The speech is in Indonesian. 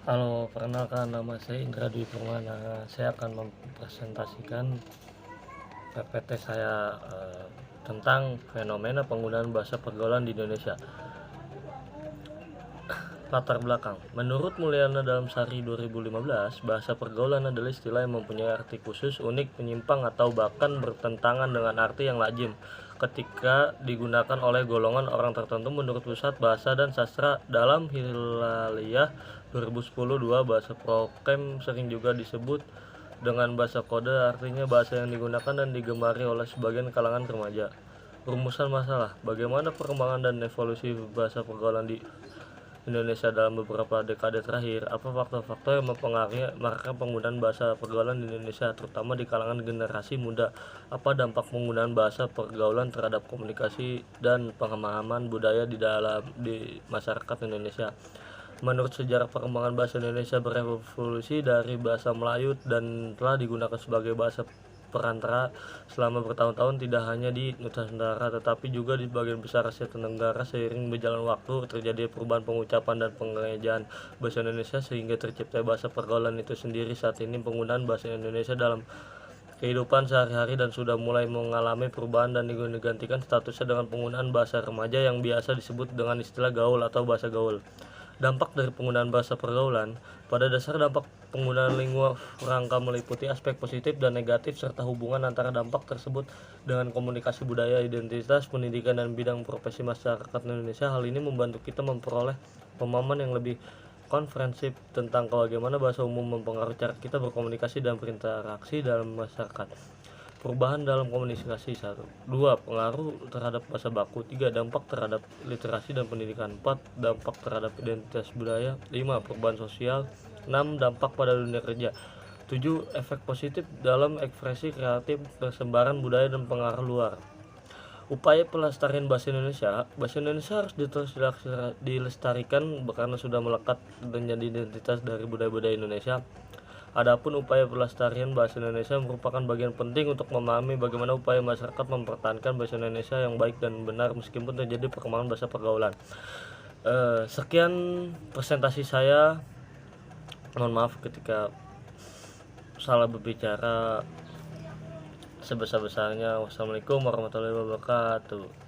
Halo, perkenalkan nama saya Indra Dwi Permana. Saya akan mempresentasikan PPT saya tentang fenomena penggunaan bahasa pergaulan di Indonesia. Latar belakang. Menurut Mulyana dalam Sari 2015, bahasa pergaulan adalah istilah yang mempunyai arti khusus, unik, menyimpang, atau bahkan bertentangan dengan arti yang lazim ketika digunakan oleh golongan orang tertentu menurut Pusat Bahasa dan Sastra. Dalam Hilaliyah 2010-2, bahasa prokem sering juga disebut dengan bahasa kode, artinya bahasa yang digunakan dan digemari oleh sebagian kalangan remaja. Rumusan masalah: bagaimana perkembangan dan evolusi bahasa pergaulan di Indonesia dalam beberapa dekade terakhir? Apa faktor-faktor yang mempengaruhi markah penggunaan bahasa pergaulan di Indonesia, terutama di kalangan generasi muda? Apa dampak penggunaan bahasa pergaulan terhadap komunikasi dan pemahaman budaya di masyarakat Indonesia? Menurut sejarah perkembangan bahasa Indonesia berevolusi dari bahasa Melayu dan telah digunakan sebagai bahasa perantara selama bertahun-tahun, tidak hanya di Nusantara tetapi juga di sebagian besar Asia Tenggara. Seiring berjalan waktu, terjadi perubahan pengucapan dan pengejaan bahasa Indonesia sehingga tercipta bahasa pergaulan itu sendiri. Saat ini penggunaan bahasa Indonesia dalam kehidupan sehari-hari dan sudah mulai mengalami perubahan dan digantikan statusnya dengan penggunaan bahasa remaja yang biasa disebut dengan istilah gaul atau bahasa gaul. Dampak dari penggunaan bahasa pergaulan. Pada dasar dampak penggunaan lingua franca meliputi aspek positif dan negatif serta hubungan antara dampak tersebut dengan komunikasi budaya, identitas, pendidikan, dan bidang profesi masyarakat Indonesia. Hal ini membantu kita memperoleh pemahaman yang lebih konferensif tentang bagaimana bahasa umum mempengaruhi cara kita berkomunikasi dan berinteraksi dalam masyarakat. Perubahan dalam komunikasi. 1. 2. Pengaruh terhadap bahasa baku. 3. Dampak terhadap literasi dan pendidikan. 4. Dampak terhadap identitas budaya. 5. Perubahan sosial. 6. Dampak pada dunia kerja. 7. Efek positif dalam ekspresi kreatif, persebaran budaya dan pengaruh luar. Upaya pelestarian bahasa Indonesia harus dilestarikan karena sudah melekat menjadi identitas dari budaya-budaya Indonesia. Adapun upaya pelestarian bahasa Indonesia merupakan bagian penting untuk memahami bagaimana upaya masyarakat mempertahankan bahasa Indonesia yang baik dan benar meskipun terjadi perkembangan bahasa pergaulan. Sekian presentasi saya. Mohon maaf ketika salah berbicara sebesar-besarnya. Wassalamualaikum warahmatullahi wabarakatuh.